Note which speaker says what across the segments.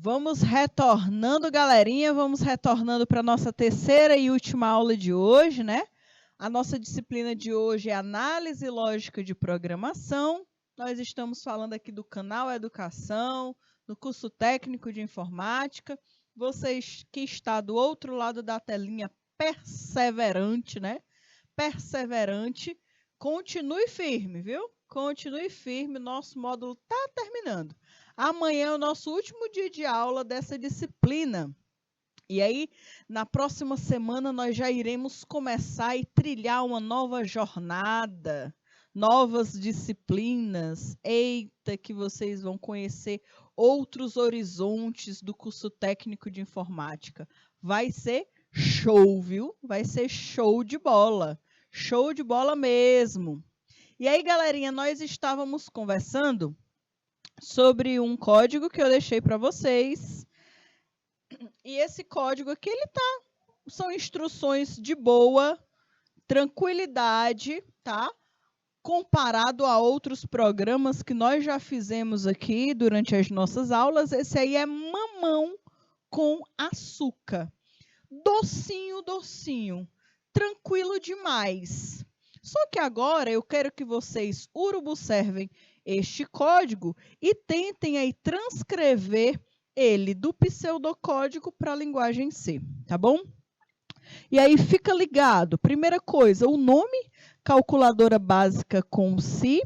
Speaker 1: Vamos retornando, galerinha, vamos retornando para a nossa terceira e última aula de hoje, né? A nossa disciplina de hoje é Análise Lógica de Programação. Nós estamos falando aqui do canal Educação, do curso técnico de informática. Vocês que está do outro lado da telinha, perseverante, né? Perseverante, continue firme, viu? Continue firme, nosso módulo está terminando. Amanhã é o nosso último dia de aula dessa disciplina. E aí, na próxima semana, nós já iremos começar e trilhar uma nova jornada, novas disciplinas. Eita, que vocês vão conhecer outros horizontes do curso técnico de informática. Vai ser show, viu? Vai ser show de bola. Show de bola mesmo. E aí, galerinha, nós estávamos conversando sobre um código que eu deixei para vocês. E esse código aqui, são instruções de boa, tranquilidade, tá? Comparado a outros programas que nós já fizemos aqui durante as nossas aulas, esse aí é mamão com açúcar. Docinho, docinho. Tranquilo demais. Só que agora eu quero que vocês urubuservem este código e tentem aí transcrever ele do pseudocódigo para a linguagem C, tá bom? E aí fica ligado. Primeira coisa, o nome, calculadora básica com Si.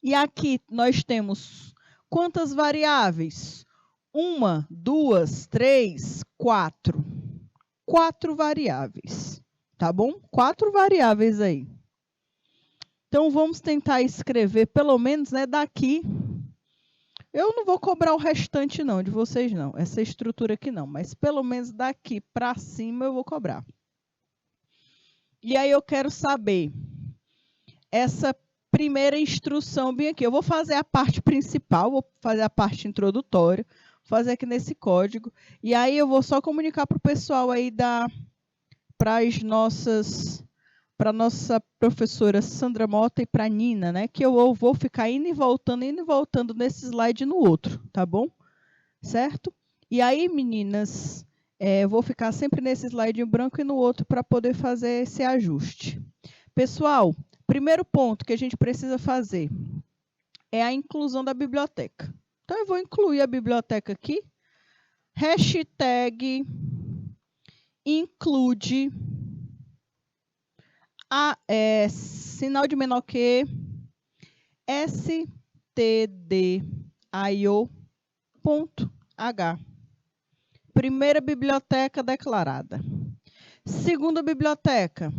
Speaker 1: E aqui nós temos quantas variáveis? 1, 2, 3, 4. 4 variáveis, tá bom? 4 variáveis aí. Então, vamos tentar escrever, pelo menos, né, daqui. Eu não vou cobrar o restante, não, de vocês, não. Essa estrutura aqui, não. Mas, pelo menos, daqui para cima, eu vou cobrar. E aí, eu quero saber essa primeira instrução bem aqui. Eu vou fazer a parte principal, vou fazer a parte introdutória, vou fazer aqui nesse código. E aí, eu vou só comunicar para o pessoal aí para a nossa professora Sandra Mota e para a Nina, né? Que eu vou ficar indo e voltando nesse slide e no outro, tá bom? Certo? E aí, meninas, eu vou ficar sempre nesse slide em branco e no outro para poder fazer esse ajuste. Pessoal, primeiro ponto que a gente precisa fazer é a inclusão da biblioteca. Então, eu vou incluir a biblioteca aqui. Hashtag include sinal de menor que stdio.h. Primeira biblioteca declarada. Segunda biblioteca.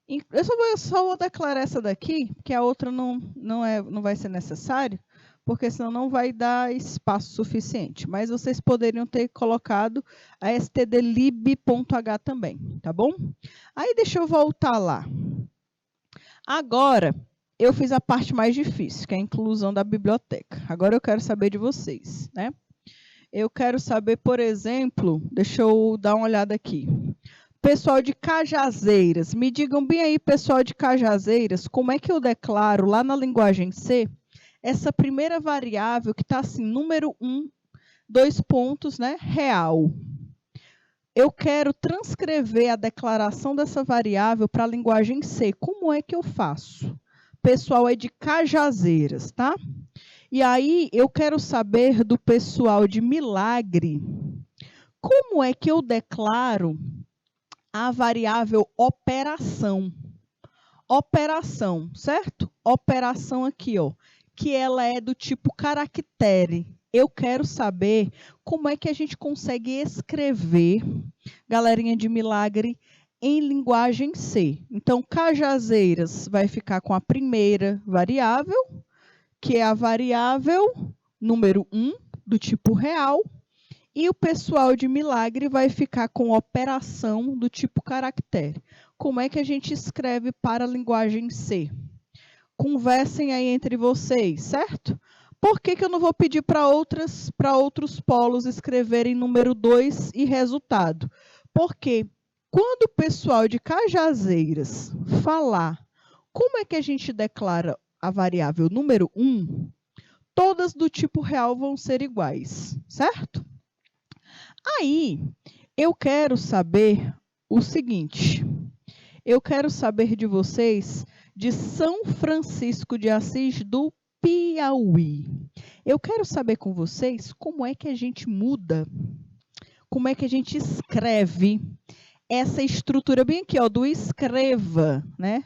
Speaker 1: Eu só vou declarar essa daqui, porque a outra não vai ser necessário, porque senão não vai dar espaço suficiente. Mas vocês poderiam ter colocado a stdlib.h também, tá bom? Aí deixa eu voltar lá. Agora, eu fiz a parte mais difícil, que é a inclusão da biblioteca. Agora eu quero saber de vocês, né? Eu quero saber, por exemplo, deixa eu dar uma olhada aqui. Pessoal de Cajazeiras, me digam bem aí, pessoal de Cajazeiras, como é que eu declaro lá na linguagem C essa primeira variável que está assim, número 1, 2 pontos, né, real. Eu quero transcrever a declaração dessa variável para a linguagem C. Como é que eu faço? Pessoal é de Cajazeiras, tá? E aí eu quero saber do pessoal de Milagre, como é que eu declaro a variável operação. Operação, certo? Operação aqui, ó, que ela é do tipo caractere. Eu quero saber como é que a gente consegue escrever, galerinha de Milagre, em linguagem C. Então, Cajazeiras vai ficar com a primeira variável, que é a variável número 1, do tipo real, e o pessoal de Milagre vai ficar com operação do tipo caractere. Como é que a gente escreve para a linguagem C? Conversem aí entre vocês, certo? Por que eu não vou pedir para outros polos escreverem número 2 e resultado? Porque quando o pessoal de Cajazeiras falar como é que a gente declara a variável número 1, todas do tipo real vão ser iguais, certo? Aí, eu quero saber o seguinte, eu quero saber de vocês de São Francisco de Assis do Piauí. Eu quero saber com vocês como é que a gente muda, como é que a gente escreve essa estrutura bem aqui, ó, do escreva, né?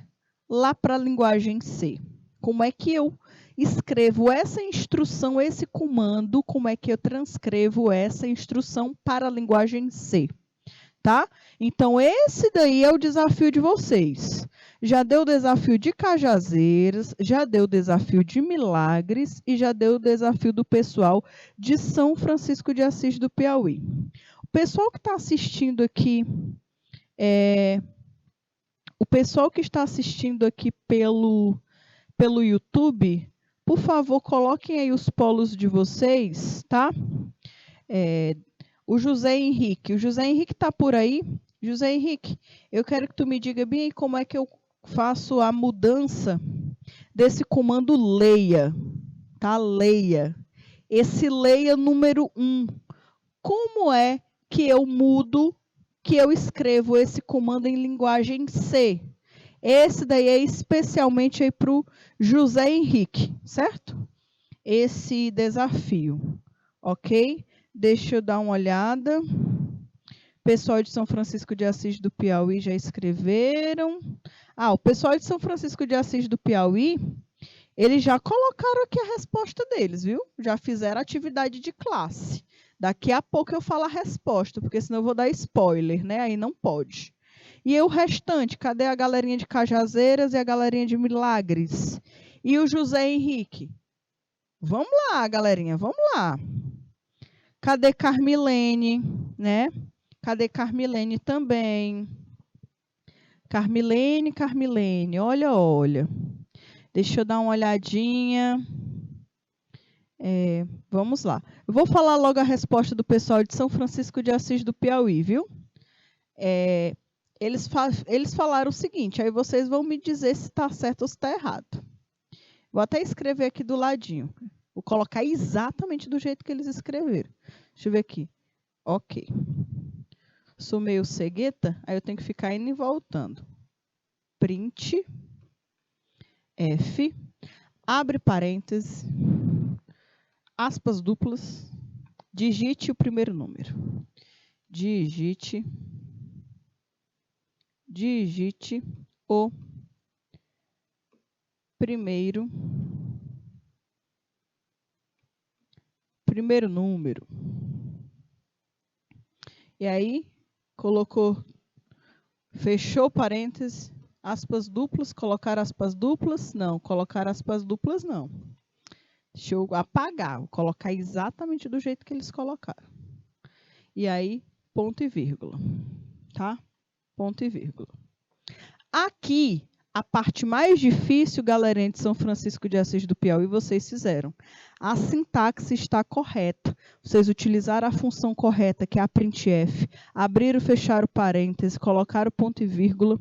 Speaker 1: Lá para a linguagem C. Como é que eu escrevo essa instrução, esse comando, como é que eu transcrevo essa instrução para a linguagem C, tá? Então, esse daí é o desafio de vocês. Já deu o desafio de Cajazeiras, já deu o desafio de Milagres e já deu o desafio do pessoal de São Francisco de Assis do Piauí. O pessoal que está assistindo aqui, o pessoal que está assistindo aqui pelo YouTube, por favor, coloquem aí os polos de vocês, tá? O José Henrique está por aí? José Henrique, eu quero que tu me diga bem aí como é que eu faço a mudança desse comando leia, tá? Leia. Esse leia número 1. Como é que eu mudo, que eu escrevo esse comando em linguagem C? Esse daí é especialmente aí para o José Henrique, certo? Esse desafio, ok? Deixa eu dar uma olhada. Pessoal de São Francisco de Assis do Piauí já escreveram. O pessoal de São Francisco de Assis do Piauí, eles já colocaram aqui a resposta deles, viu? Já fizeram atividade de classe. Daqui a pouco eu falo a resposta, porque senão eu vou dar spoiler, né? Aí não pode. E o restante, cadê a galerinha de Cajazeiras e a galerinha de Milagres? E o José Henrique? Vamos lá, galerinha, vamos lá. Cadê Carmilene, né? Cadê Carmilene também? Carmilene, olha. Deixa eu dar uma olhadinha. Vamos lá. Eu vou falar logo a resposta do pessoal de São Francisco de Assis do Piauí, viu? Eles falaram o seguinte, aí vocês vão me dizer se está certo ou se está errado. Vou até escrever aqui do ladinho. Vou colocar exatamente do jeito que eles escreveram. Deixa eu ver aqui. Ok. Sou meio cegueta, aí eu tenho que ficar indo e voltando. Print, F, abre parênteses, aspas duplas, digite o primeiro número. Digite o primeiro número. E aí, colocou, fechou parênteses, aspas duplas, colocar aspas duplas? Não, colocar aspas duplas não. Deixa eu apagar, vou colocar exatamente do jeito que eles colocaram. E aí, ponto e vírgula, tá? Ponto e vírgula. Aqui, a parte mais difícil, galerinha de São Francisco de Assis do Piauí, vocês fizeram. A sintaxe está correta. Vocês utilizaram a função correta, que é a printf, abrir e fechar o parêntese, colocar o ponto e vírgula.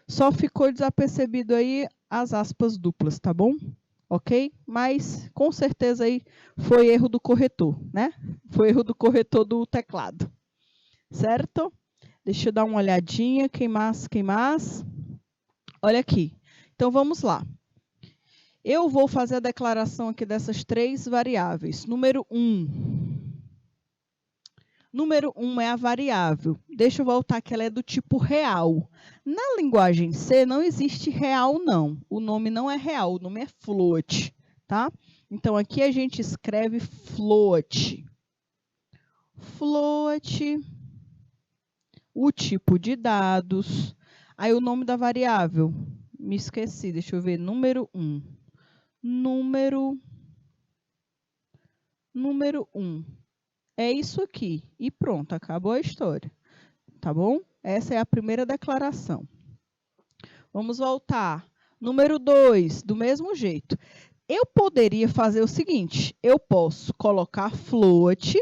Speaker 1: Só ficou desapercebido aí as aspas duplas, tá bom? Ok? Mas, com certeza, aí foi erro do corretor, né? Foi erro do corretor do teclado. Certo? Deixa eu dar uma olhadinha. Quem mais? Olha aqui. Então, vamos lá. Eu vou fazer a declaração aqui dessas 3 variáveis. Número 1. Número 1 é a variável. Deixa eu voltar que ela é do tipo real. Na linguagem C não existe real, não. O nome não é real, o nome é float, tá? Então, aqui a gente escreve float. Float, o tipo de dados. Aí, o nome da variável. Me esqueci, deixa eu ver. Número 1. Número 1. É isso aqui. E pronto, acabou a história. Tá bom? Essa é a primeira declaração. Vamos voltar. Número 2, do mesmo jeito. Eu poderia fazer o seguinte, eu posso colocar float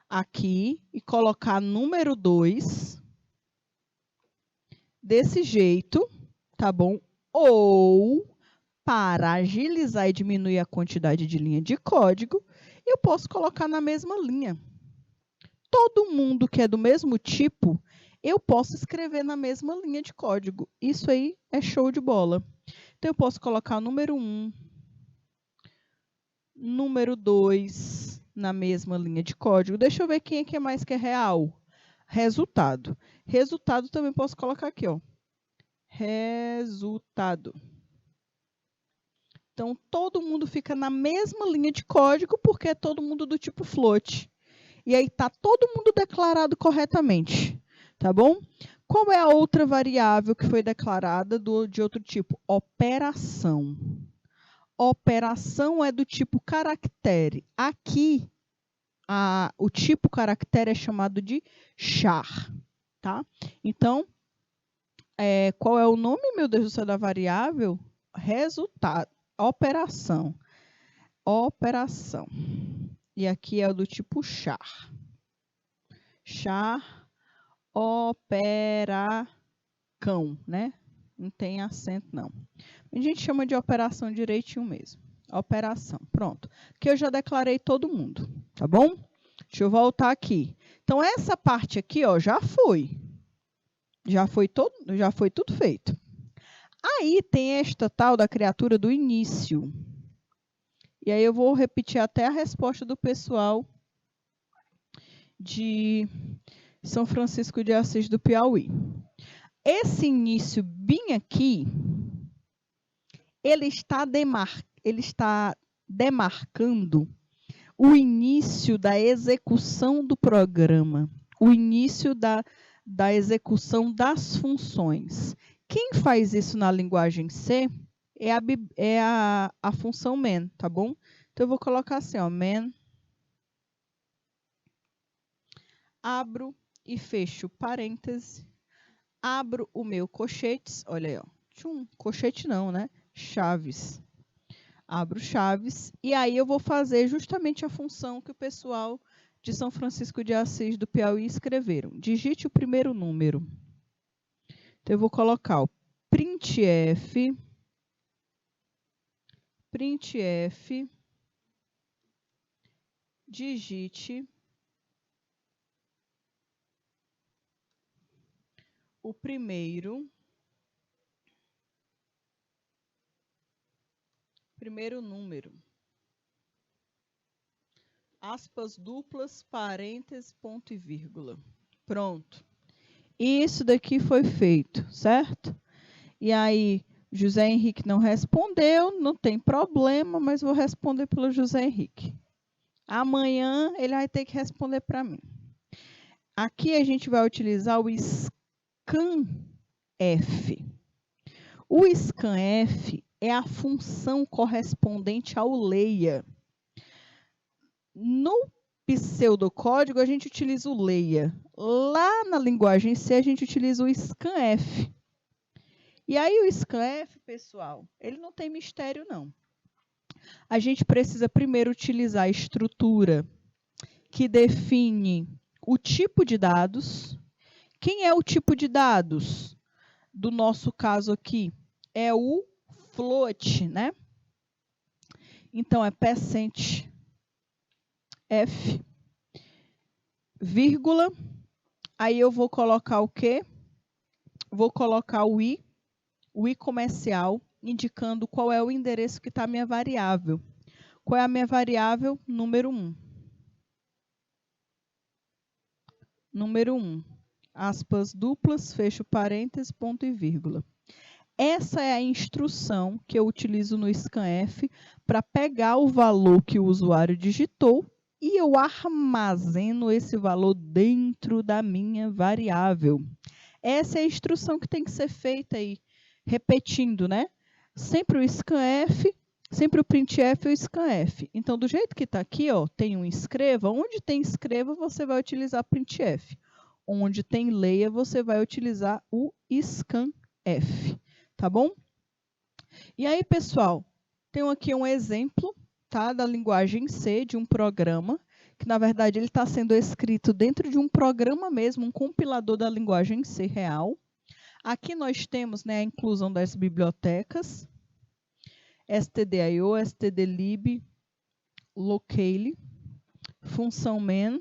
Speaker 1: aqui e colocar número 2 desse jeito, tá bom? Ou para agilizar e diminuir a quantidade de linha de código, eu posso colocar na mesma linha. Todo mundo que é do mesmo tipo, eu posso escrever na mesma linha de código. Isso aí é show de bola. Então, eu posso colocar o número 1, número 2 na mesma linha de código. Deixa eu ver quem é que é mais que é real. Resultado. Resultado também posso colocar aqui, ó. Resultado. Então, todo mundo fica na mesma linha de código porque é todo mundo do tipo float. E aí está todo mundo declarado corretamente, tá bom? Qual é a outra variável que foi declarada de outro tipo? Operação. Operação é do tipo caractere. Aqui, o tipo caractere é chamado de char, tá? Então, qual é o nome, meu Deus do céu, da variável? Resultado. Operação. Operação. E aqui é do tipo char. Char, operacão, né? Não tem acento, não. A gente chama de operação direitinho mesmo. Operação. Pronto. Aqui eu já declarei todo mundo, tá bom? Deixa eu voltar aqui. Então, essa parte aqui, ó, já foi. Já foi tudo feito. Aí tem esta tal da criatura do início. E aí eu vou repetir até a resposta do pessoal de São Francisco de Assis do Piauí. Esse início bem aqui, ele está demarcando o início da execução do programa, o início da execução das funções. Quem faz isso na linguagem C é a função main, tá bom? Então, eu vou colocar assim, ó, main, abro e fecho parêntese, abro o meu colchetes, olha aí, ó, colchete não, né? Chaves. Abro chaves e aí eu vou fazer justamente a função que o pessoal de São Francisco de Assis do Piauí escreveram. Digite o primeiro número. Então, eu vou colocar o printf, digite o primeiro número. Aspas duplas, parênteses, ponto e vírgula. Pronto. Isso daqui foi feito, certo? E aí, José Henrique não respondeu, não tem problema, mas vou responder pelo José Henrique. Amanhã ele vai ter que responder para mim. Aqui a gente vai utilizar o scanf. O scanf é a função correspondente ao leia. No pseudocódigo, a gente utiliza o leia. Lá na linguagem C, a gente utiliza o scanf. E aí, o scanf, pessoal, ele não tem mistério, não. A gente precisa primeiro utilizar a estrutura que define o tipo de dados. Quem é o tipo de dados? Do nosso caso aqui, é o float, né? Então, é percent f, vírgula, aí eu vou colocar o quê? Vou colocar o i comercial, indicando qual é o endereço que está a minha variável. Qual é a minha variável? Número 1. Número 1. Aspas duplas, fecho parênteses, ponto e vírgula. Essa é a instrução que eu utilizo no scanf para pegar o valor que o usuário digitou e eu armazeno esse valor dentro da minha variável. Essa é a instrução que tem que ser feita aí, repetindo, né? Sempre o scanf, sempre o printf e o scanf. Então, do jeito que está aqui, ó, tem um escreva. Onde tem escreva, você vai utilizar printf. Onde tem leia, você vai utilizar o scanf. Tá bom? E aí, pessoal, tenho aqui um exemplo, tá, da linguagem C, de um programa, que na verdade ele está sendo escrito dentro de um programa mesmo, um compilador da linguagem C real. Aqui nós temos, né, a inclusão das bibliotecas. stdio, stdlib, locale, função main.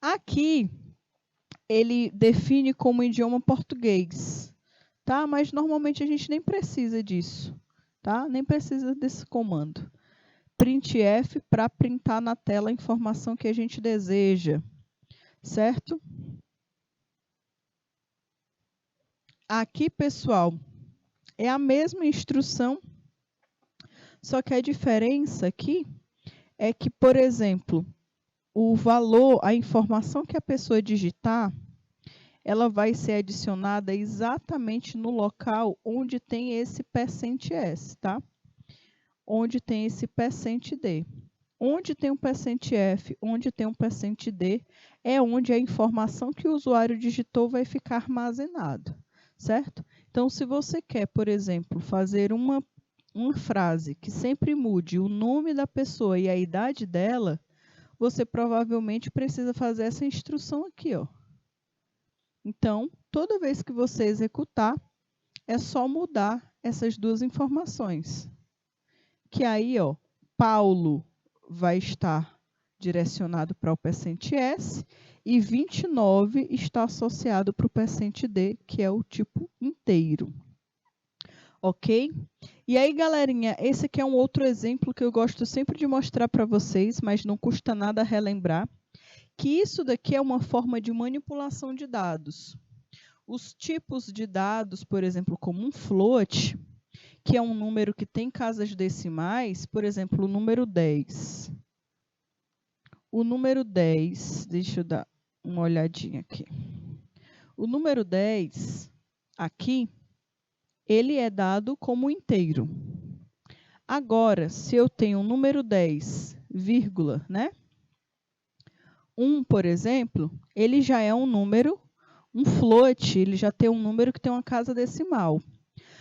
Speaker 1: Aqui, ele define como idioma português, tá? Mas normalmente a gente nem precisa disso, tá? Nem precisa desse comando. Printf para printar na tela a informação que a gente deseja, certo? Aqui, pessoal, é a mesma instrução, só que a diferença aqui é que, por exemplo, o valor, a informação que a pessoa digitar, ela vai ser adicionada exatamente no local onde tem esse %S, tá? Onde tem esse %D. Onde tem um %F, onde tem um %D, é onde a informação que o usuário digitou vai ficar armazenada, certo? Então, se você quer, por exemplo, fazer uma frase que sempre mude o nome da pessoa e a idade dela, você provavelmente precisa fazer essa instrução aqui, ó. Então, toda vez que você executar, é só mudar essas duas informações. Que aí, ó, Paulo vai estar direcionado para o %S e 29 está associado para o %D, que é o tipo inteiro. Ok? E aí, galerinha, esse aqui é um outro exemplo que eu gosto sempre de mostrar para vocês, mas não custa nada relembrar, que isso daqui é uma forma de manipulação de dados. Os tipos de dados, por exemplo, como um float, que é um número que tem casas decimais, por exemplo, o número 10. O número 10, deixa eu dar uma olhadinha aqui. O número 10, aqui, ele é dado como inteiro. Agora, se eu tenho um número 10, vírgula, né? 1, por exemplo, ele já é um número, um float, ele já tem um número que tem uma casa decimal.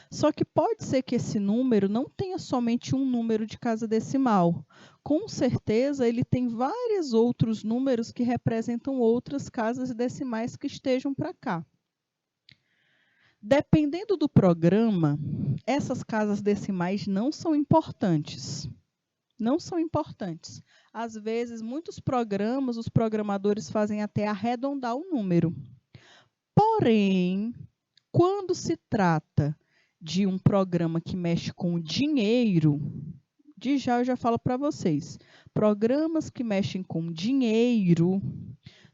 Speaker 1: Só que pode ser que esse número não tenha somente um número de casa decimal. Com certeza, ele tem vários outros números que representam outras casas decimais que estejam para cá. Dependendo do programa, essas casas decimais não são importantes. Não são importantes. Às vezes, muitos programas, os programadores fazem até arredondar o número. Porém, quando se trata de um programa que mexe com dinheiro, eu já falo para vocês, programas que mexem com dinheiro,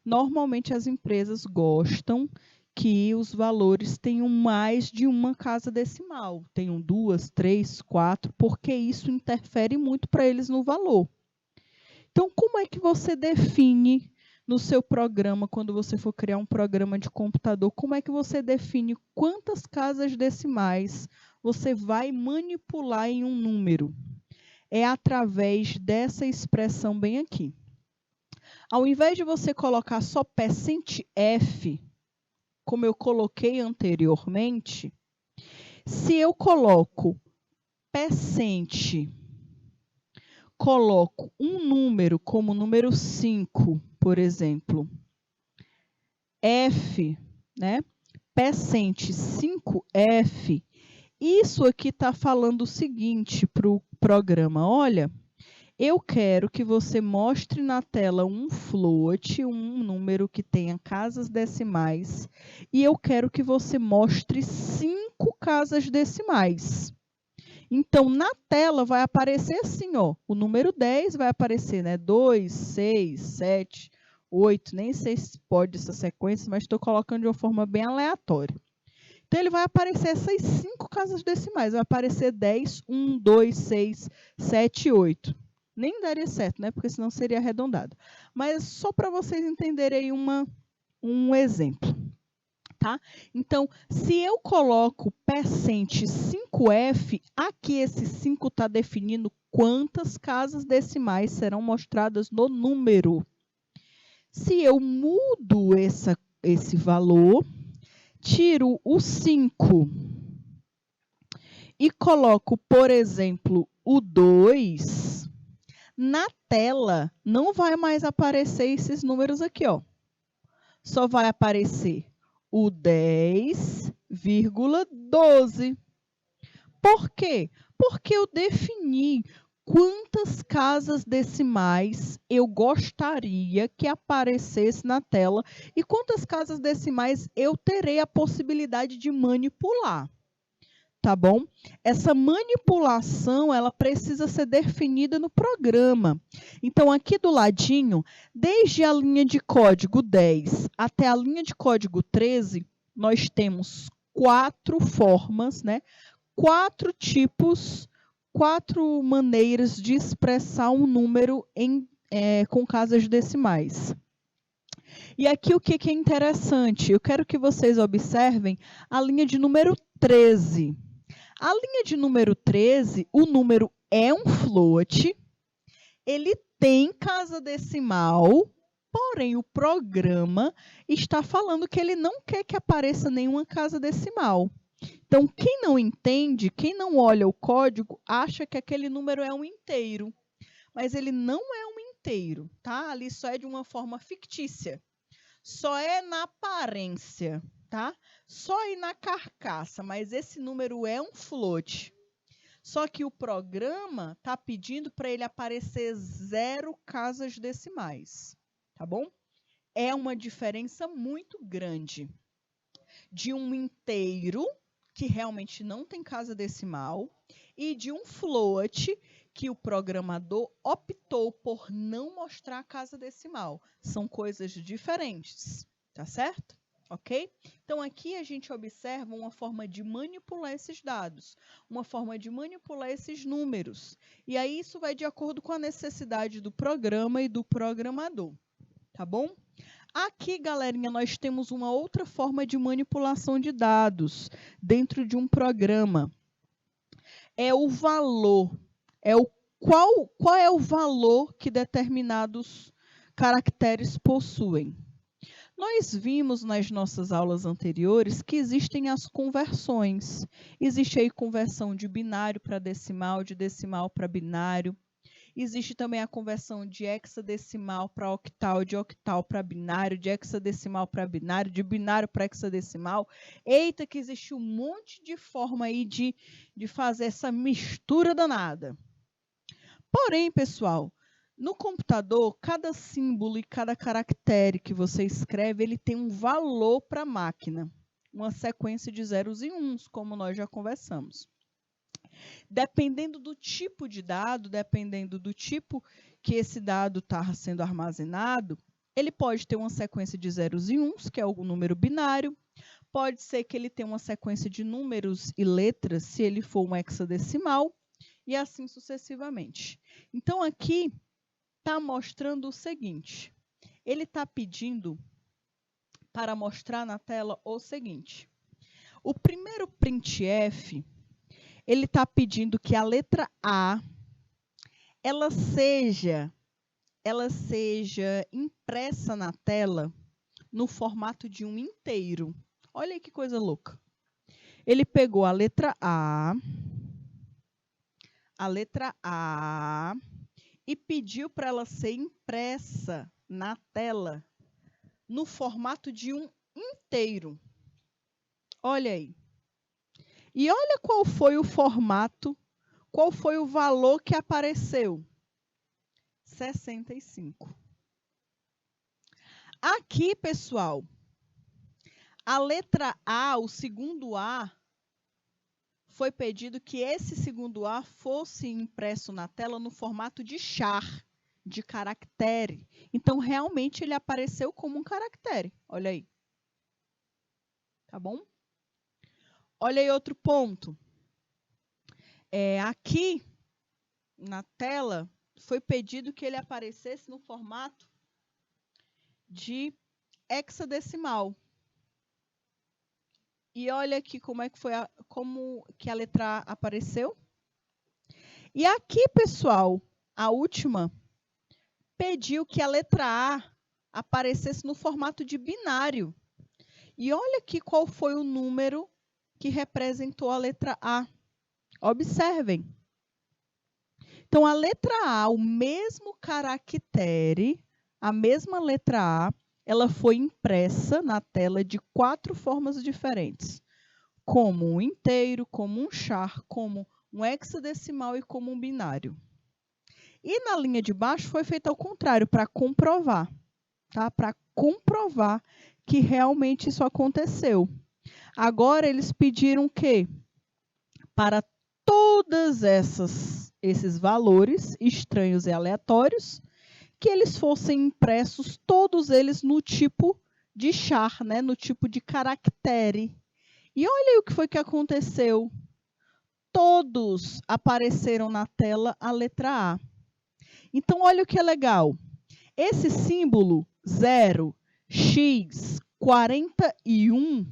Speaker 1: normalmente as empresas gostam que os valores tenham mais de uma casa decimal, tenham 2, 3, 4, porque isso interfere muito para eles no valor. Então, como é que você define no seu programa, quando você for criar um programa de computador, como é que você define quantas casas decimais você vai manipular em um número? É através dessa expressão bem aqui. Ao invés de você colocar só %F, como eu coloquei anteriormente, se eu coloco %, coloco um número como número 5, por exemplo, F, né? %5F, isso aqui está falando o seguinte para o programa, olha, eu quero que você mostre na tela um float, um número que tenha casas decimais, e eu quero que você mostre 5 casas decimais. Então, na tela vai aparecer assim, ó, o número 10 vai aparecer, né? 2, 6, 7, 8, nem sei se pode essa sequência, mas estou colocando de uma forma bem aleatória. Então, ele vai aparecer essas 5 casas decimais, vai aparecer 10, 1, 2, 6, 7, 8. Nem daria certo, né? Porque senão seria arredondado. Mas só para vocês entenderem um exemplo, tá? Então, se eu coloco %5F, aqui esse 5 está definindo quantas casas decimais serão mostradas no número. Se eu mudo esse valor, tiro o 5 e coloco, por exemplo, o 2, na tela não vai mais aparecer esses números aqui, ó. Só vai aparecer o 10,12. Por quê? Porque eu defini quantas casas decimais eu gostaria que aparecesse na tela e quantas casas decimais eu terei a possibilidade de manipular. Tá bom? Essa manipulação, ela precisa ser definida no programa. Então, aqui do ladinho, desde a linha de código 10 até a linha de código 13, nós temos 4 formas, né? 4 tipos, 4 maneiras de expressar um número com casas decimais. E aqui o que é interessante? Eu quero que vocês observem a linha de número 13. A linha de número 13, o número é um float, ele tem casa decimal, porém o programa está falando que ele não quer que apareça nenhuma casa decimal. Então, quem não entende, quem não olha o código, acha que aquele número é um inteiro. Mas ele não é um inteiro, tá? Ali só é de uma forma fictícia. Só é na aparência, tá? Só aí na carcaça, mas esse número é um float. Só que o programa está pedindo para ele aparecer 0 casas decimais, tá bom? É uma diferença muito grande de um inteiro, que realmente não tem casa decimal, e de um float, que o programador optou por não mostrar a casa decimal. São coisas diferentes, tá certo? Ok? Então, aqui a gente observa uma forma de manipular esses dados, uma forma de manipular esses números. E aí, isso vai de acordo com a necessidade do programa e do programador, tá bom? Aqui, galerinha, nós temos uma outra forma de manipulação de dados dentro de um programa. É o valor. Qual é o valor que determinados caracteres possuem? Nós vimos nas nossas aulas anteriores que existem as conversões. Existe aí conversão de binário para decimal, de decimal para binário. Existe também a conversão de hexadecimal para octal, de octal para binário, de hexadecimal para binário, de binário para hexadecimal. Eita, que existe um monte de forma aí de fazer essa mistura danada. Porém, pessoal, no computador, cada símbolo e cada caractere que você escreve, ele tem um valor para a máquina. Uma sequência de zeros e uns, como nós já conversamos. Dependendo do tipo de dado, dependendo do tipo que esse dado está sendo armazenado, ele pode ter uma sequência de zeros e uns, que é o número binário. Pode ser que ele tenha uma sequência de números e letras, se ele for um hexadecimal, e assim sucessivamente. Então, aqui está mostrando o seguinte. Ele está pedindo para mostrar na tela o seguinte. O primeiro printf, ele está pedindo que a letra A ela seja impressa na tela no formato de um inteiro. Olha aí que coisa louca. Ele pegou a letra A e pediu para ela ser impressa na tela no formato de um inteiro. Olha aí. E olha qual foi o formato, qual foi o valor que apareceu. 65. Aqui, pessoal, a letra A, o segundo A, foi pedido que esse segundo A fosse impresso na tela no formato de char, de caractere. Então, realmente, ele apareceu como um caractere. Olha aí. Tá bom? Olha aí outro ponto. Aqui, na tela, foi pedido que ele aparecesse no formato de hexadecimal. E olha aqui como é que foi como que a letra A apareceu. E aqui, pessoal, a última pediu que a letra A aparecesse no formato de binário. E olha aqui qual foi o número que representou a letra A. Observem. Então, a letra A, o mesmo caractere, a mesma letra A, ela foi impressa na tela de 4 formas diferentes. Como um inteiro, como um char, como um hexadecimal e como um binário. E na linha de baixo foi feito ao contrário, para comprovar, tá? Para comprovar que realmente isso aconteceu. Agora eles pediram o quê? Para todos esses valores estranhos e aleatórios, que eles fossem impressos, todos eles no tipo de char, né? No tipo de caractere. E olha aí o que foi que aconteceu. Todos apareceram na tela a letra A. Então, olha o que é legal. Esse símbolo 0, x, 41,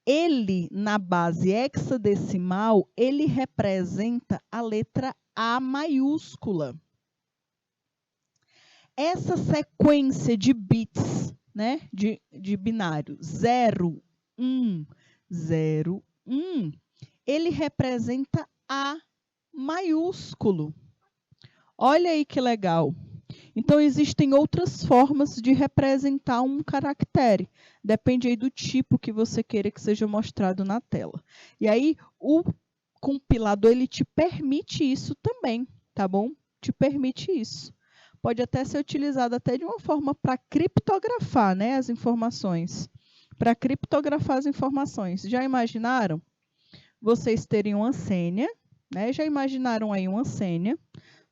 Speaker 1: ele, na base hexadecimal, ele representa a letra A maiúscula. Essa sequência de bits, né, de binário 0, 1, 0, 1, ele representa A maiúsculo. Olha aí que legal. Então, existem outras formas de representar um caractere. Depende aí do tipo que você queira que seja mostrado na tela. E aí, o compilador, ele te permite isso também, tá bom? Te permite isso. Pode até ser utilizado até de uma forma para criptografar, né, as informações. Para criptografar as informações. Já imaginaram vocês terem uma senha, né? Já imaginaram aí uma senha?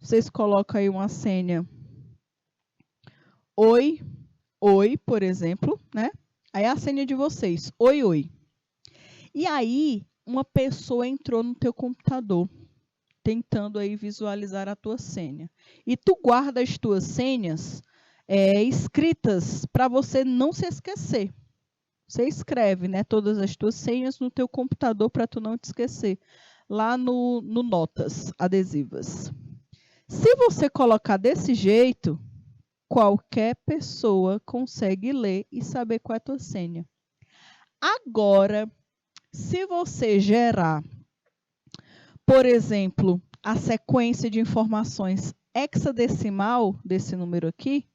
Speaker 1: Vocês colocam aí uma senha oi, oi, por exemplo, né? Aí é a senha de vocês, oi, oi. E aí, uma pessoa entrou no teu computador, tentando aí visualizar a tua senha. E tu guarda as tuas senhas escritas para você não se esquecer. Você escreve, né, todas as tuas senhas no teu computador para tu não te esquecer. Lá no notas adesivas. Se você colocar desse jeito, qualquer pessoa consegue ler e saber qual é a tua senha. Agora, se você gerar, por exemplo, a sequência de informações hexadecimal desse número aqui,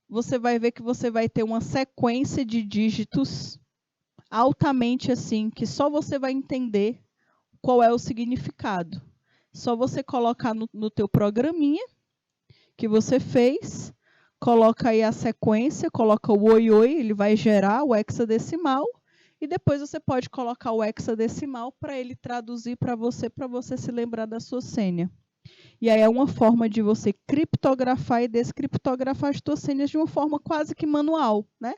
Speaker 1: você vai ver que você vai ter uma sequência de dígitos altamente assim, que só você vai entender qual é o significado. Só você colocar no teu programinha que você fez, coloca aí a sequência, coloca o oi, oi, ele vai gerar o hexadecimal, e depois você pode colocar o hexadecimal para ele traduzir para você se lembrar da sua senha. E aí é uma forma de você criptografar e descriptografar as tuas senhas de uma forma quase que manual, né?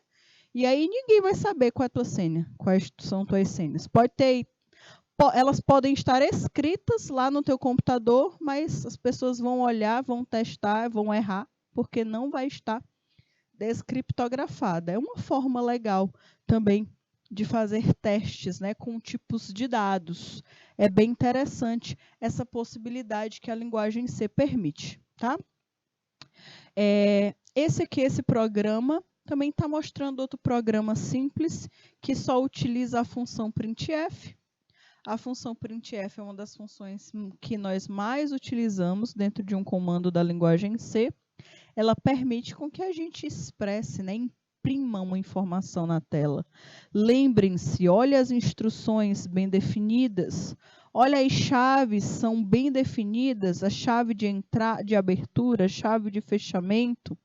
Speaker 1: E aí ninguém vai saber qual é a tua senha, quais são tuas senhas. Elas podem estar escritas lá no teu computador, mas as pessoas vão olhar, vão testar, vão errar, porque não vai estar descriptografada. É uma forma legal também de fazer testes, né, com tipos de dados. É bem interessante essa possibilidade que a linguagem C permite, tá? Esse programa também está mostrando outro programa simples que só utiliza a função printf. A função printf é uma das funções que nós mais utilizamos dentro de um comando da linguagem C. Ela permite com que a gente expresse, né, imprima uma informação na tela. Lembrem-se, olha as instruções bem definidas, olha as chaves são bem definidas, a chave de abertura, a chave de fechamento,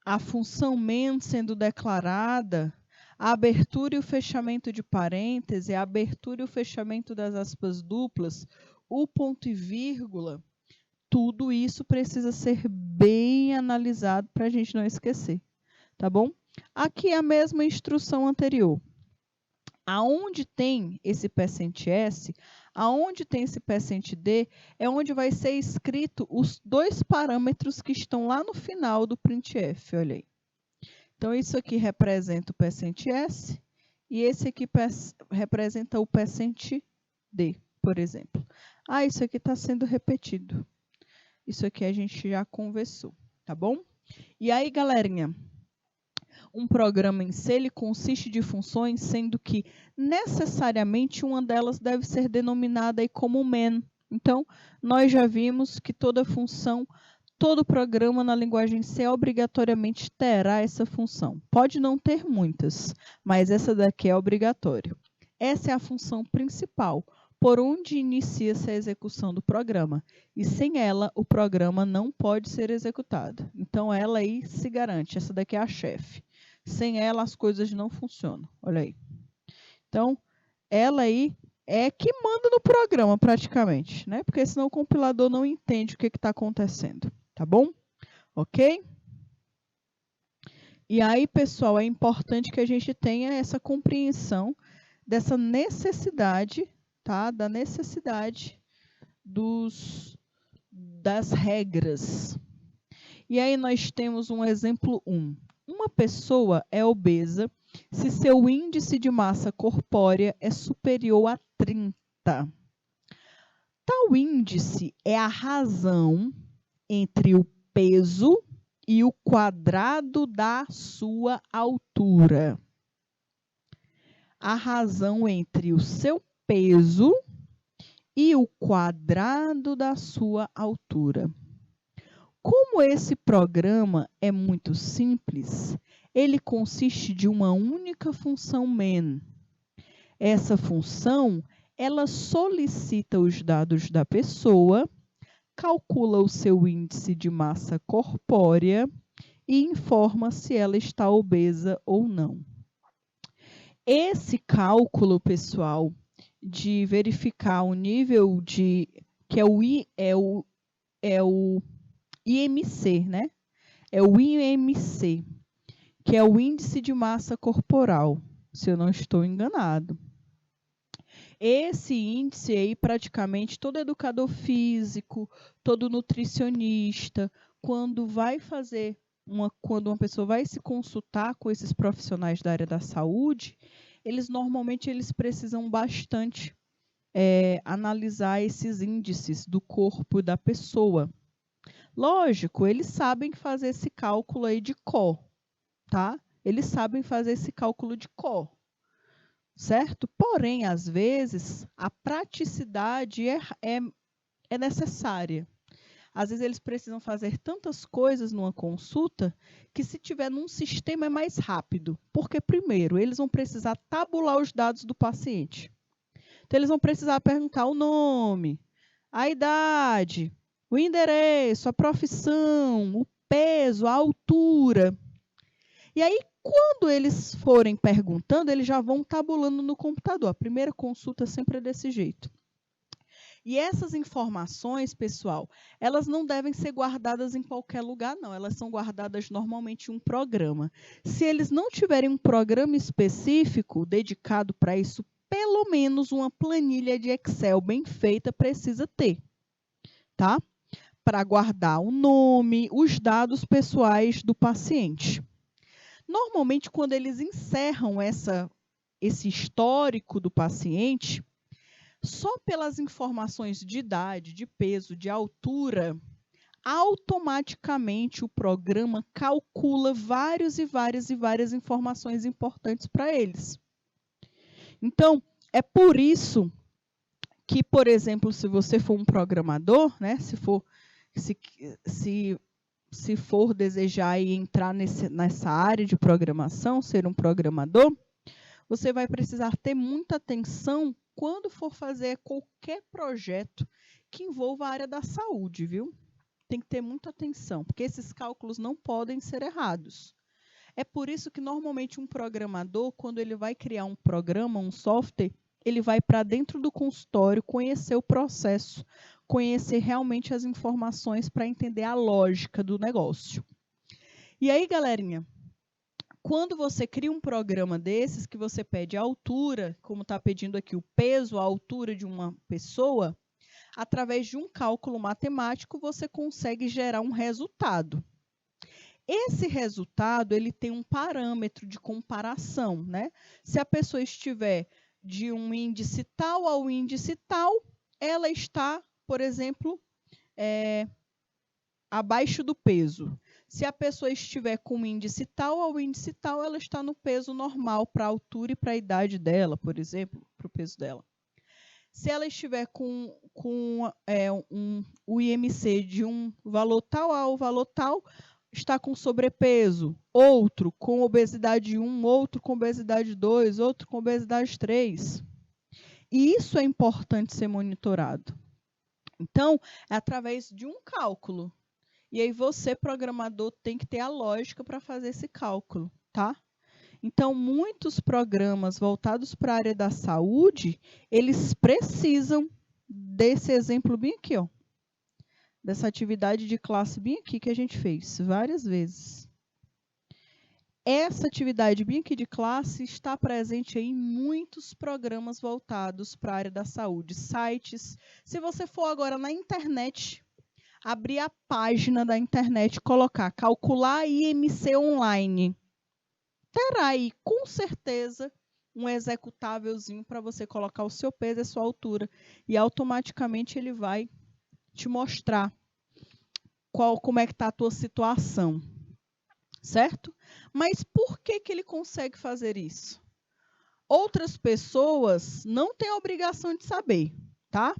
Speaker 1: a função main sendo declarada, a abertura e o fechamento de parêntese, a abertura e o fechamento das aspas duplas, o ponto e vírgula, tudo isso precisa ser bem analisado para a gente não esquecer, tá bom? Aqui é a mesma instrução anterior. Aonde tem esse %S, aonde tem esse %D, é onde vai ser escrito os dois parâmetros que estão lá no final do printf, olha aí. Então, isso aqui representa o %S e esse aqui representa o %D, por exemplo. Ah, isso aqui está sendo repetido. Isso aqui a gente já conversou, tá bom? E aí, galerinha, um programa em C, ele consiste de funções, sendo que necessariamente uma delas deve ser denominada aí como main. Então, nós já vimos que toda função, todo programa na linguagem C obrigatoriamente terá essa função. Pode não ter muitas, mas essa daqui é obrigatória. Essa é a função principal. por onde inicia-se a execução do programa. E sem ela, o programa não pode ser executado. Então, ela aí se garante. Essa daqui é a chefe. Sem ela, as coisas não funcionam. Olha aí. Então, ela aí é que manda no programa, praticamente, né? Porque senão o compilador não entende o que está acontecendo. Tá bom? Ok? E aí, pessoal, é importante que a gente tenha essa compreensão dessa necessidade, tá? Da necessidade das regras. E aí nós temos um exemplo 1. Uma pessoa é obesa se seu índice de massa corpórea é superior a 30. Tal índice é a razão entre o peso e o quadrado da sua altura. A razão entre o seu peso e o quadrado da sua altura. Como esse programa é muito simples, ele consiste de uma única função main. Essa função, ela solicita os dados da pessoa, calcula o seu índice de massa corpórea e informa se ela está obesa ou não. Esse cálculo, pessoal, de verificar o nível que é o IMC, né? É o IMC, que é o índice de massa corporal, se eu não estou enganado. Esse índice aí, praticamente todo educador físico, todo nutricionista, quando uma pessoa vai se consultar com esses profissionais da área da saúde, normalmente eles precisam bastante analisar esses índices do corpo da pessoa. Lógico, eles sabem fazer esse cálculo aí de cor, tá? Eles sabem fazer esse cálculo de cor, certo? Porém, às vezes, a praticidade é necessária. Às vezes, eles precisam fazer tantas coisas numa consulta que, se tiver num sistema, é mais rápido. Porque, primeiro, eles vão precisar tabular os dados do paciente. Então, eles vão precisar perguntar o nome, a idade, o endereço, a profissão, o peso, a altura. E aí, quando eles forem perguntando, eles já vão tabulando no computador. A primeira consulta sempre é desse jeito. E essas informações, pessoal, elas não devem ser guardadas em qualquer lugar, não. Elas são guardadas normalmente em um programa. Se eles não tiverem um programa específico dedicado para isso, pelo menos uma planilha de Excel bem feita precisa ter, tá? Para guardar o nome, os dados pessoais do paciente. Normalmente, quando eles encerram esse histórico do paciente, só pelas informações de idade, de peso, de altura, automaticamente o programa calcula várias informações importantes para eles. Então, é por isso que, por exemplo, se você for um programador, né, se for desejar entrar nessa área de programação, ser um programador, você vai precisar ter muita atenção quando for fazer qualquer projeto que envolva a área da saúde, viu? Tem que ter muita atenção, porque esses cálculos não podem ser errados. É por isso que, normalmente, um programador, quando ele vai criar um programa, um software, ele vai para dentro do consultório conhecer o processo, conhecer realmente as informações para entender a lógica do negócio. E aí, galerinha, quando você cria um programa desses, que você pede a altura, como está pedindo aqui o peso, a altura de uma pessoa, através de um cálculo matemático, você consegue gerar um resultado. Esse resultado, ele tem um parâmetro de comparação, né? Se a pessoa estiver de um índice tal ao índice tal, ela está, por exemplo, abaixo do peso. Se a pessoa estiver com um índice tal ao índice tal, ela está no peso normal para a altura e para a idade dela, por exemplo, para o peso dela. Se ela estiver com o IMC de um valor tal ao valor tal, está com sobrepeso, outro com obesidade 1, outro com obesidade 2, outro com obesidade 3. E isso é importante ser monitorado. Então, é através de um cálculo. E aí você, programador, tem que ter a lógica para fazer esse cálculo, tá? Então, muitos programas voltados para a área da saúde, eles precisam desse exemplo bem aqui, ó. Dessa atividade de classe bem aqui que a gente fez várias vezes. Essa atividade bem aqui de classe está presente em muitos programas voltados para a área da saúde, sites. Se você for agora na internet, abrir a página da internet, colocar calcular IMC online, terá aí com certeza um executávelzinho para você colocar o seu peso e a sua altura e automaticamente ele vai te mostrar como é que está a tua situação, certo? Mas por que ele consegue fazer isso? Outras pessoas não têm a obrigação de saber, tá?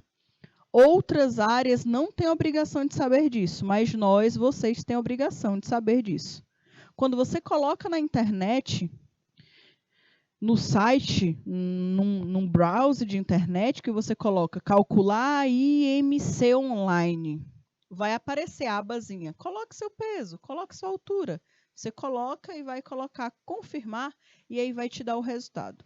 Speaker 1: Outras áreas não têm a obrigação de saber disso, mas vocês têm a obrigação de saber disso. Quando você coloca na internet, no site, num browser de internet, que você coloca calcular IMC online, vai aparecer a abazinha. Coloque seu peso, coloque sua altura. Você coloca e vai colocar confirmar e aí vai te dar o resultado.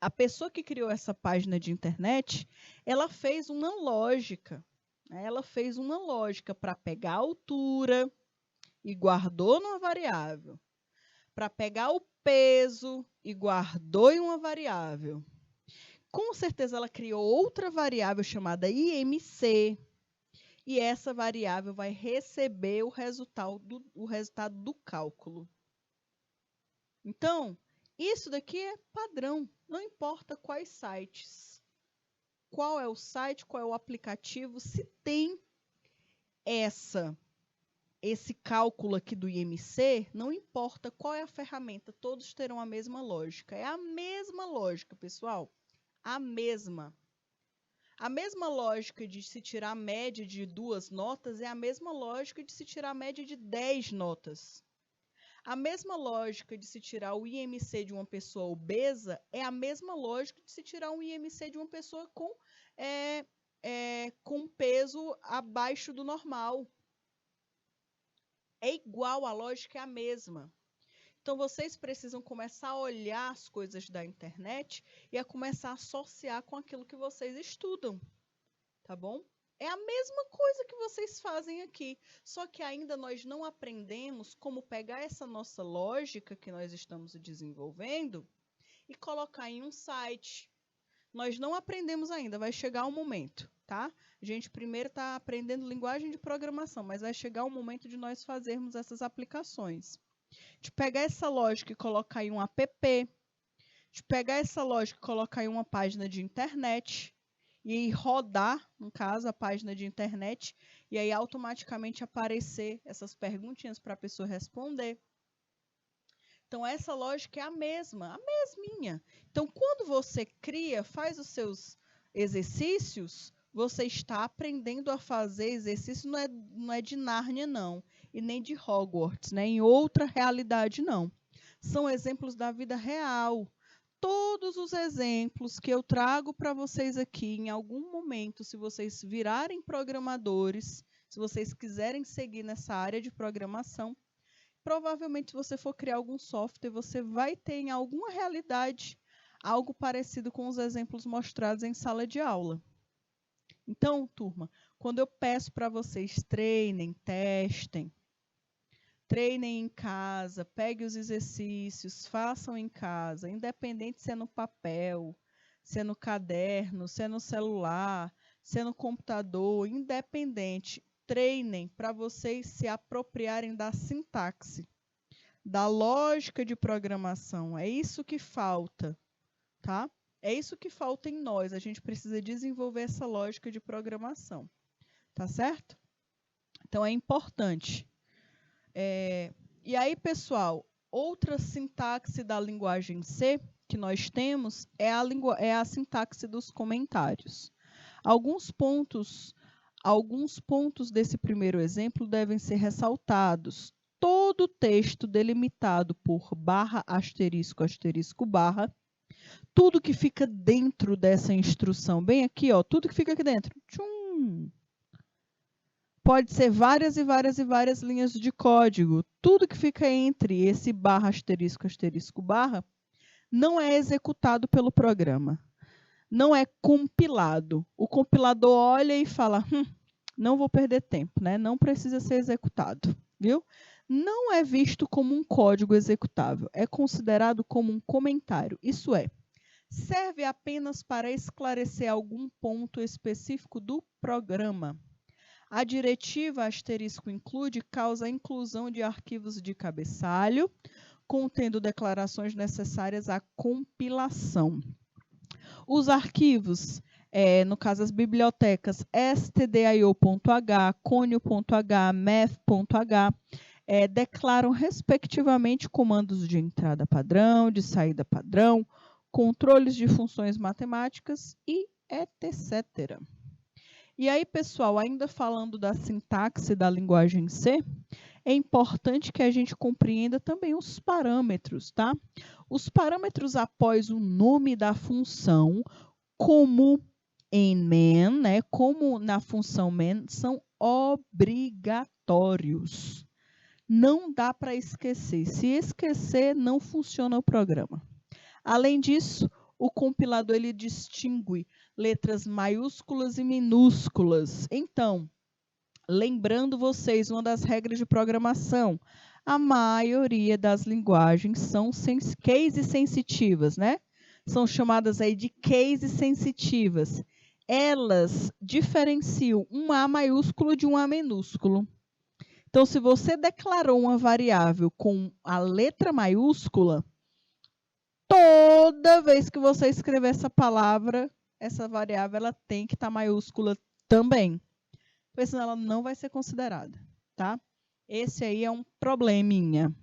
Speaker 1: A pessoa que criou essa página de internet, ela fez uma lógica. Ela fez uma lógica para pegar a altura e guardou numa variável. Para pegar o peso e guardou em uma variável. Com certeza ela criou outra variável chamada IMC. E essa variável vai receber o resultado do cálculo. Então, isso daqui é padrão, não importa quais sites. Qual é o site, qual é o aplicativo, se tem esse cálculo aqui do IMC, não importa qual é a ferramenta, todos terão a mesma lógica. É a mesma lógica, pessoal, a mesma. A mesma lógica de se tirar a média de 2 notas é a mesma lógica de se tirar a média de 10 notas. A mesma lógica de se tirar o IMC de uma pessoa obesa é a mesma lógica de se tirar um IMC de uma pessoa com peso abaixo do normal. É igual, a lógica é a mesma. Então, vocês precisam começar a olhar as coisas da internet e a começar a associar com aquilo que vocês estudam, tá bom? É a mesma coisa que vocês fazem aqui, só que ainda nós não aprendemos como pegar essa nossa lógica que nós estamos desenvolvendo e colocar em um site. Nós não aprendemos ainda, vai chegar um momento, tá? A gente primeiro está aprendendo linguagem de programação, mas vai chegar o momento de nós fazermos essas aplicações. De pegar essa lógica e colocar em um app, de pegar essa lógica e colocar em uma página de internet, e rodar, no caso, a página de internet, e aí automaticamente aparecer essas perguntinhas para a pessoa responder. Então, essa lógica é a mesminha. Então, quando você cria, faz os seus exercícios, você está aprendendo a fazer exercício, não é de Nárnia, não, e nem de Hogwarts, né? Em outra realidade, não. São exemplos da vida real. Todos os exemplos que eu trago para vocês aqui, em algum momento, se vocês virarem programadores, se vocês quiserem seguir nessa área de programação, provavelmente se você for criar algum software, você vai ter em alguma realidade algo parecido com os exemplos mostrados em sala de aula. Então, turma, quando eu peço para vocês treinem, testem, treinem em casa, peguem os exercícios, façam em casa, independente se é no papel, se é no caderno, se é no celular, se é no computador, independente, treinem para vocês se apropriarem da sintaxe, da lógica de programação. É isso que falta, tá? É isso que falta em nós. A gente precisa desenvolver essa lógica de programação, tá certo? Então, é importante. E aí, pessoal, outra sintaxe da linguagem C que nós temos é a sintaxe dos comentários. Alguns pontos desse primeiro exemplo devem ser ressaltados. Todo texto delimitado por barra, asterisco, asterisco, barra, tudo que fica dentro dessa instrução, bem aqui, ó, tudo que fica aqui dentro, tchum, pode ser várias e várias e várias linhas de código. Tudo que fica entre esse barra, asterisco, asterisco, barra, não é executado pelo programa. Não é compilado. O compilador olha e fala, não vou perder tempo, né? Não precisa ser executado, viu? Não é visto como um código executável. É considerado como um comentário. Isso é, serve apenas para esclarecer algum ponto específico do programa. A diretiva asterisco include causa a inclusão de arquivos de cabeçalho, contendo declarações necessárias à compilação. Os arquivos, no caso as bibliotecas stdio.h, conio.h, math.h, declaram respectivamente comandos de entrada padrão, de saída padrão, controles de funções matemáticas e etc. E aí, pessoal, ainda falando da sintaxe da linguagem C, é importante que a gente compreenda também os parâmetros, tá? Os parâmetros após o nome da função, como em main, né? Como na função main, são obrigatórios. Não dá para esquecer. Se esquecer, não funciona o programa. Além disso, o compilador ele distingue letras maiúsculas e minúsculas. Então, lembrando vocês, uma das regras de programação, a maioria das linguagens são case sensitivas, né? São chamadas aí de case sensitivas. Elas diferenciam um A maiúsculo de um A minúsculo. Então, se você declarou uma variável com a letra maiúscula, toda vez que você escrever essa palavra, essa variável ela tem que estar maiúscula também. Porque senão ela não vai ser considerada, tá? Esse aí é um probleminha.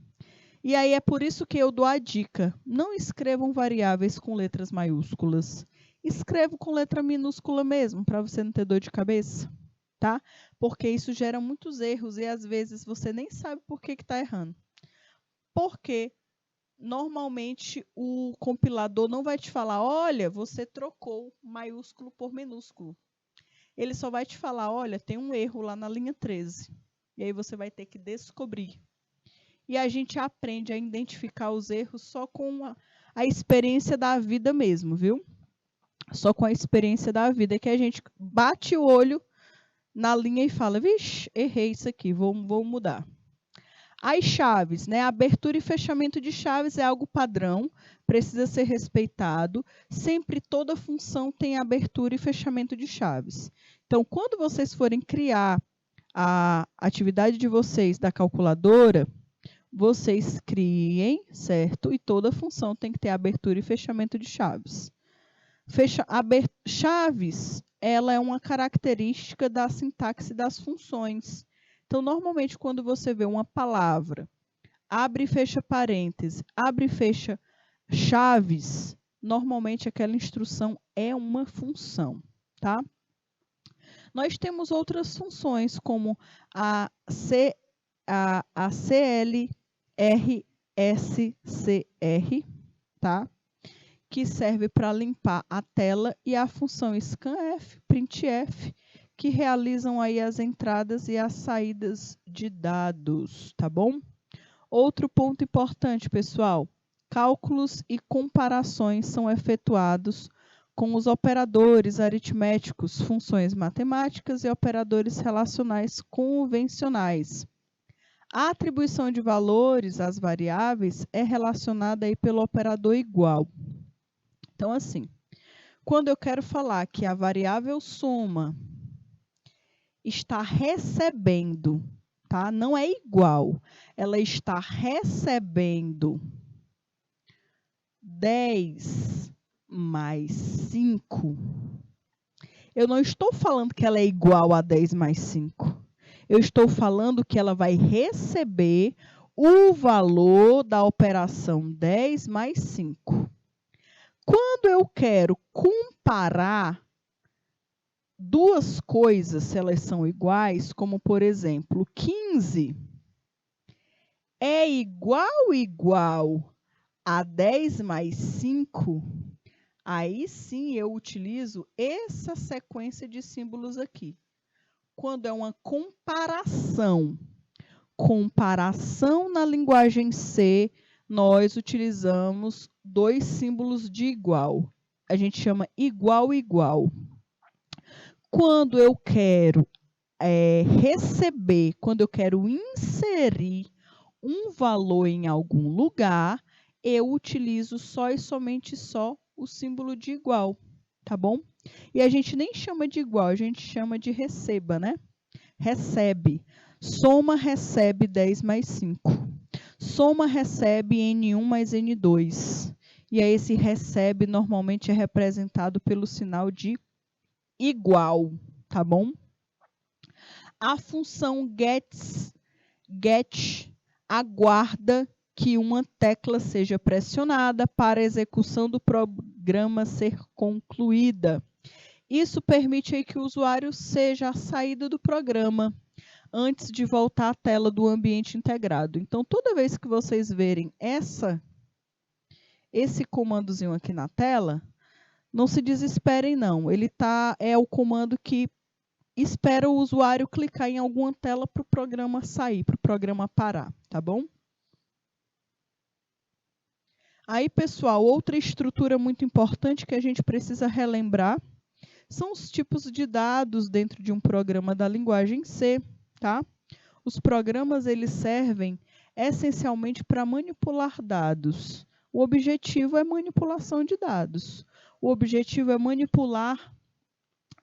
Speaker 1: E aí é por isso que eu dou a dica. Não escrevam variáveis com letras maiúsculas. Escrevam com letra minúscula mesmo, para você não ter dor de cabeça, tá? Porque isso gera muitos erros e às vezes você nem sabe por que está errando. Porque normalmente o compilador não vai te falar, olha, você trocou maiúsculo por minúsculo. Ele só vai te falar, olha, tem um erro lá na linha 13. E aí você vai ter que descobrir. E a gente aprende a identificar os erros só com a experiência da vida mesmo, viu? Só com a experiência da vida que a gente bate o olho na linha e fala, vixe, errei isso aqui, vou mudar. As chaves, né? Abertura e fechamento de chaves é algo padrão, precisa ser respeitado. Sempre toda função tem abertura e fechamento de chaves. Então, quando vocês forem criar a atividade de vocês da calculadora, vocês criem, certo? E toda função tem que ter abertura e fechamento de chaves. Chaves, ela é uma característica da sintaxe das funções. Então, normalmente, quando você vê uma palavra, abre e fecha parênteses, abre e fecha chaves, normalmente aquela instrução é uma função, tá? Nós temos outras funções, como a CLRSCR, tá? Que serve para limpar a tela, e a função scanf, printf, que realizam aí as entradas e as saídas de dados, tá bom? Outro ponto importante, pessoal, cálculos e comparações são efetuados com os operadores aritméticos, funções matemáticas e operadores relacionais convencionais. A atribuição de valores às variáveis é relacionada aí pelo operador igual. Então, assim, quando eu quero falar que a variável soma está recebendo, tá? Não é igual, ela está recebendo 10 mais 5. Eu não estou falando que ela é igual a 10 mais 5. Eu estou falando que ela vai receber o valor da operação 10 mais 5. Quando eu quero comparar duas coisas, se elas são iguais, como, por exemplo, 15 é igual a 10 mais 5, Aí sim eu utilizo essa sequência de símbolos aqui. Quando é uma comparação na linguagem C, nós utilizamos dois símbolos de igual. A gente chama igual, igual. Quando eu quero receber, quando eu quero inserir um valor em algum lugar, eu utilizo só e somente só o símbolo de igual, tá bom? E a gente nem chama de igual, a gente chama de receba, né? Recebe. Soma recebe 10 mais 5. Soma recebe N1 mais N2. E aí esse recebe normalmente é representado pelo sinal de igual, tá bom? A função get aguarda que uma tecla seja pressionada para a execução do programa ser concluída. Isso permite aí que o usuário seja a saída do programa antes de voltar à tela do ambiente integrado. Então, toda vez que vocês verem esse comandozinho aqui na tela, não se desesperem não. Ele é o comando que espera o usuário clicar em alguma tela para o programa sair, para o programa parar, tá bom? Aí, pessoal, outra estrutura muito importante que a gente precisa relembrar são os tipos de dados dentro de um programa da linguagem C, tá? Os programas, eles servem essencialmente para manipular dados. O objetivo é manipulação de dados. O objetivo é manipular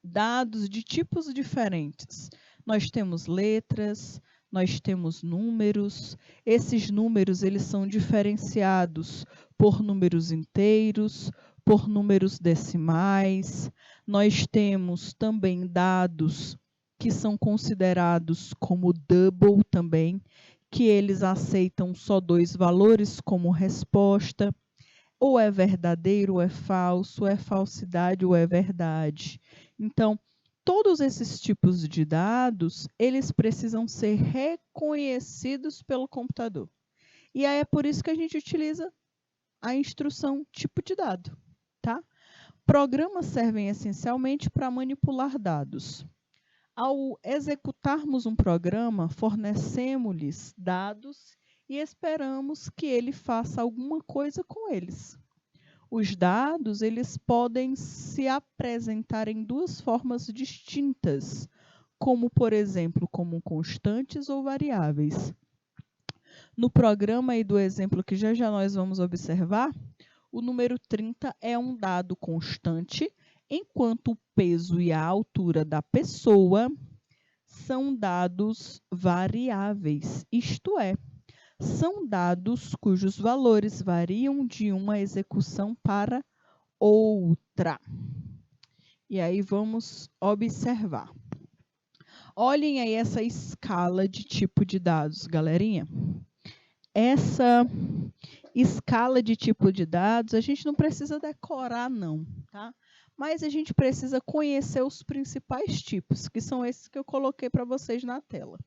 Speaker 1: dados de tipos diferentes. Nós temos letras, nós temos números. Esses números, eles são diferenciados por números inteiros, por números decimais. Nós temos também dados que são considerados como double também, que eles aceitam só 2 valores como resposta. Ou é verdadeiro, ou é falso, ou é falsidade, ou é verdade. Então, todos esses tipos de dados, eles precisam ser reconhecidos pelo computador. E aí é por isso que a gente utiliza a instrução tipo de dado, tá? Programas servem essencialmente para manipular dados. Ao executarmos um programa, fornecemos-lhes dados e esperamos que ele faça alguma coisa com eles. Os dados, eles podem se apresentar em 2 formas distintas, como, por exemplo, como constantes ou variáveis. No programa aí do exemplo que já nós vamos observar, o número 30 é um dado constante, enquanto o peso e a altura da pessoa são dados variáveis, isto é, são dados cujos valores variam de uma execução para outra. E aí vamos observar. Olhem aí essa escala de tipo de dados, galerinha. Essa escala de tipo de dados, a gente não precisa decorar não, tá? Mas a gente precisa conhecer os principais tipos, que são esses que eu coloquei para vocês na tela.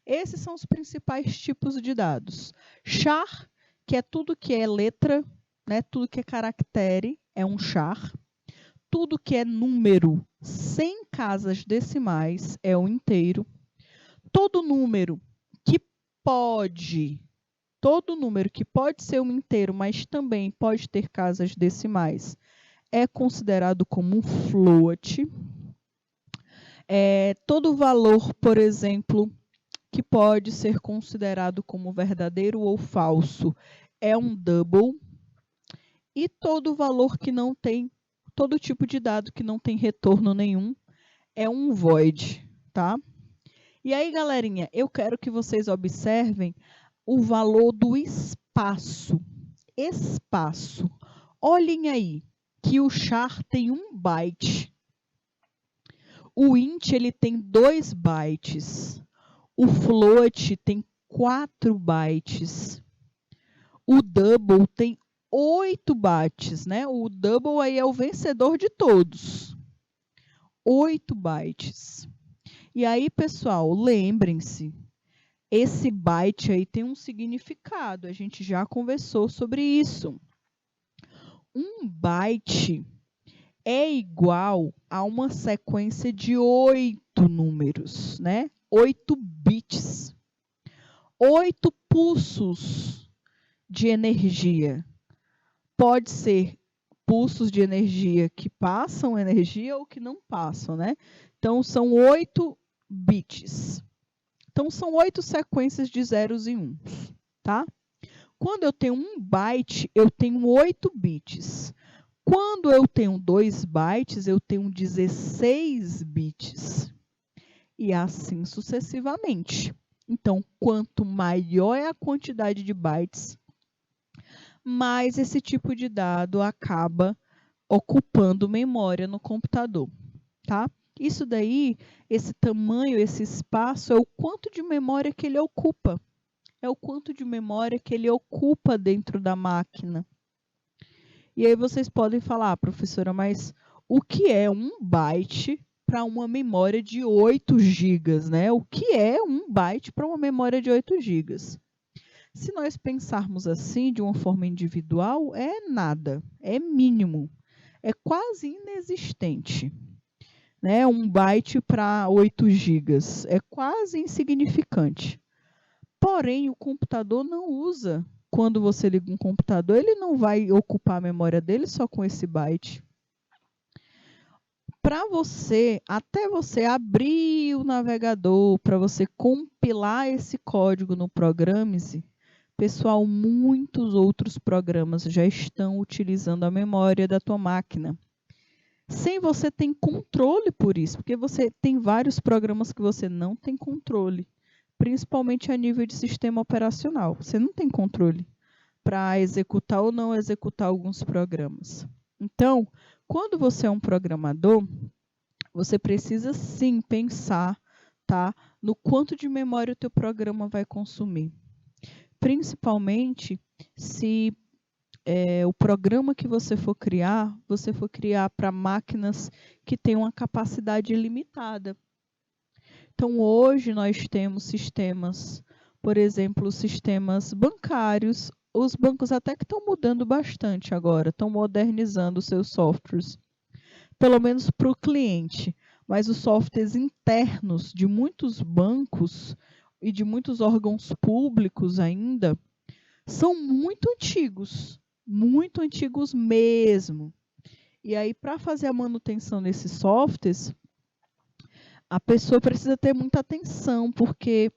Speaker 1: Esses são os principais tipos de dados. Char, que é tudo que é letra, né? Tudo que é caractere, é um char. Tudo que é número sem casas decimais é um inteiro. Todo número que pode ser um inteiro, mas também pode ter casas decimais, é considerado como um float. Todo valor, por exemplo, que pode ser considerado como verdadeiro ou falso, é um double. E todo valor que não tem, todo tipo de dado que não tem retorno nenhum, é um void, tá? E aí, galerinha, eu quero que vocês observem o valor do espaço. Espaço. Olhem aí, que o char tem 1 byte. O int, ele tem 2 bytes. O float tem 4 bytes. O double tem 8 bytes, né? O double aí é o vencedor de todos. 8 bytes. E aí, pessoal, lembrem-se, esse byte aí tem um significado. A gente já conversou sobre isso. 1 byte é igual a uma sequência de 8 números, né? 8 bits. 8 pulsos de energia. Pode ser pulsos de energia que passam energia ou que não passam, né? Então, são 8 bits. Então, são 8 sequências de zeros e uns, tá? Quando eu tenho 1 byte, eu tenho 8 bits. Quando eu tenho 2 bytes, eu tenho 16 bits. E assim sucessivamente. Então, quanto maior é a quantidade de bytes, mais esse tipo de dado acaba ocupando memória no computador, tá? Isso daí, esse tamanho, esse espaço, é o quanto de memória que ele ocupa. É o quanto de memória que ele ocupa dentro da máquina. E aí vocês podem falar, professora, mas o que é 1 byte para uma memória de 8 GB, né? O que é 1 byte para uma memória de 8 GB? Se nós pensarmos assim, de uma forma individual, é nada, é mínimo, é quase inexistente. Né? 1 byte para 8 GB é quase insignificante. Porém, o computador não usa. Quando você liga um computador, ele não vai ocupar a memória dele só com esse byte. Para você, até você abrir o navegador, para você compilar esse código no Programe-se, pessoal, muitos outros programas já estão utilizando a memória da tua máquina. Sem você ter controle por isso, porque você tem vários programas que você não tem controle, principalmente a nível de sistema operacional. Você não tem controle para executar ou não executar alguns programas. Então, quando você é um programador, você precisa sim pensar, tá, no quanto de memória o teu programa vai consumir. Principalmente se o programa que você for criar para máquinas que têm uma capacidade limitada. Então, hoje nós temos sistemas, por exemplo, sistemas bancários. Os bancos até que estão mudando bastante agora, estão modernizando os seus softwares, pelo menos para o cliente. Mas os softwares internos de muitos bancos e de muitos órgãos públicos ainda são muito antigos mesmo. E aí, para fazer a manutenção desses softwares, a pessoa precisa ter muita atenção, porque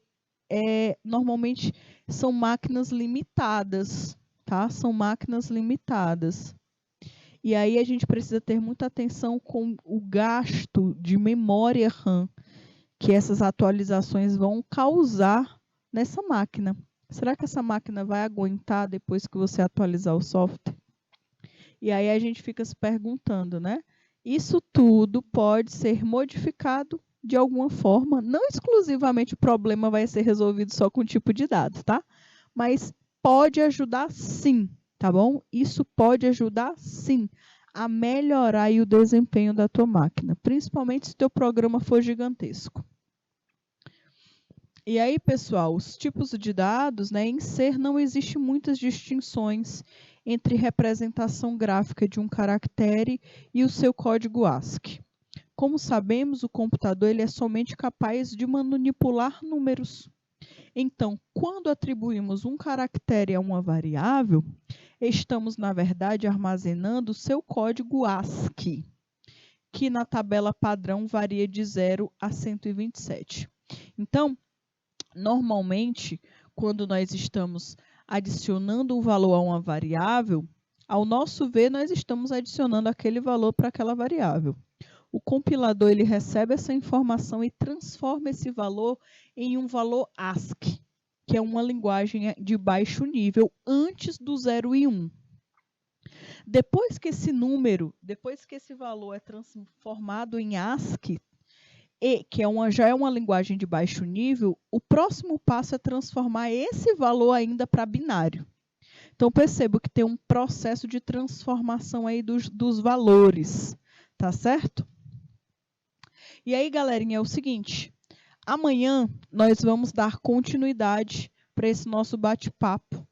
Speaker 1: normalmente são máquinas limitadas, tá? São máquinas limitadas. E aí a gente precisa ter muita atenção com o gasto de memória RAM que essas atualizações vão causar nessa máquina. Será que essa máquina vai aguentar depois que você atualizar o software? E aí a gente fica se perguntando, né? Isso tudo pode ser modificado de alguma forma. Não exclusivamente o problema vai ser resolvido só com o tipo de dado, tá? Mas pode ajudar sim, tá bom? Isso pode ajudar sim a melhorar aí o desempenho da tua máquina, principalmente se o teu programa for gigantesco. E aí, pessoal, os tipos de dados, né, em ser não existe muitas distinções entre representação gráfica de um caractere e o seu código ASCII. Como sabemos, o computador ele é somente capaz de manipular números. Então, quando atribuímos um caractere a uma variável, estamos, na verdade, armazenando o seu código ASCII, que na tabela padrão varia de 0 a 127. Então, normalmente, quando nós estamos adicionando um valor a uma variável, ao nosso ver, nós estamos adicionando aquele valor para aquela variável. O compilador ele recebe essa informação e transforma esse valor em um valor ASCII, que é uma linguagem de baixo nível, antes do 0 e 1. Depois que esse valor é transformado em ASCII, que já é uma linguagem de baixo nível, o próximo passo é transformar esse valor ainda para binário. Então, percebo que tem um processo de transformação aí dos valores, tá certo? E aí, galerinha, é o seguinte, amanhã nós vamos dar continuidade para esse nosso bate-papo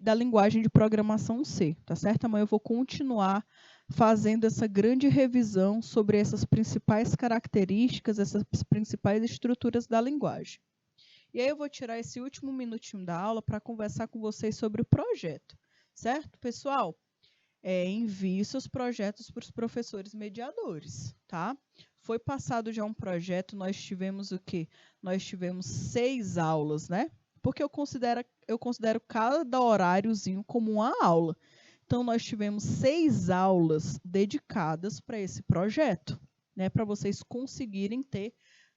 Speaker 1: da linguagem de programação C, tá certo? Amanhã eu vou continuar fazendo essa grande revisão sobre essas principais características, essas principais estruturas da linguagem. E aí eu vou tirar esse último minutinho da aula para conversar com vocês sobre o projeto, certo, pessoal? Envie seus projetos para os professores mediadores, tá? Foi passado já um projeto, nós tivemos o quê? Nós tivemos 6 aulas, né? Porque eu considero cada horáriozinho como uma aula. Então, nós tivemos 6 aulas dedicadas para esse projeto, né? Para vocês conseguirem ter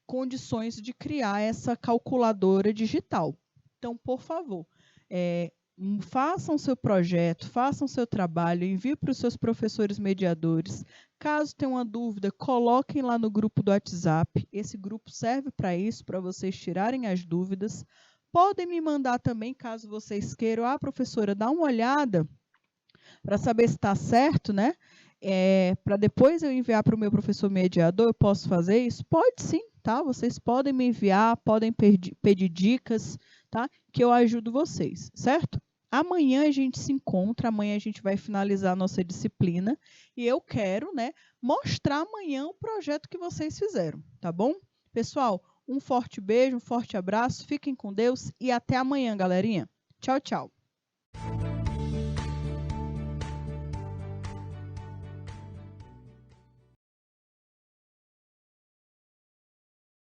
Speaker 1: condições de criar essa calculadora digital. Então, por favor, façam seu projeto, façam seu trabalho, envie para os seus professores mediadores. Caso tenham uma dúvida, coloquem lá no grupo do WhatsApp. Esse grupo serve para isso, para vocês tirarem as dúvidas. Podem me mandar também, caso vocês queiram. Professora, dá uma olhada para saber se está certo, né? Para depois eu enviar para o meu professor mediador, eu posso fazer isso? Pode sim, tá? Vocês podem me enviar, podem pedir dicas, tá? Que eu ajudo vocês, certo? Amanhã a gente se encontra, amanhã a gente vai finalizar a nossa disciplina e eu quero, né, mostrar amanhã o projeto que vocês fizeram, tá bom? Pessoal, um forte beijo, um forte abraço, fiquem com Deus e até amanhã, galerinha. Tchau, tchau.